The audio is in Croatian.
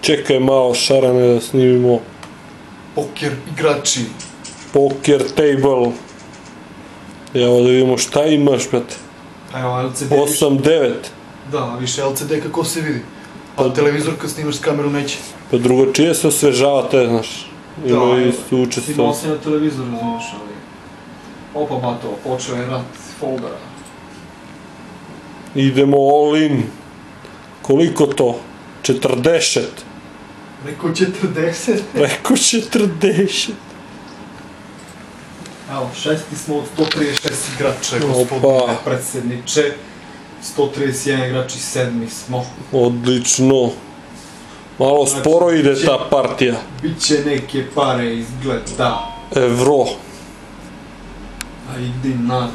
Čekaj malo, Šarane, da snimimo. Poker igrači. Poker table. Evo da vidimo šta imaš, brate. Evo LCD. 8-9. Da, više LCD kako se vidi. Pa televizor kad snimaš s kameru neće. Pa drugačije se osvežava te, znaš. Ima i učestvo. Imao se na televizoru, znaš, ali... Opa bato, počeo je rat foldera. Idemo all in. Koliko to? 40. Rekao 40. Rekao 40. Evo, šesti smo od 136 igrača, gospodine predsjedniče. 131 igrači, sedmi smo. Odlično. Malo sporo ide ta partija. Biće neke pare izgleda. Evro. A i dinari.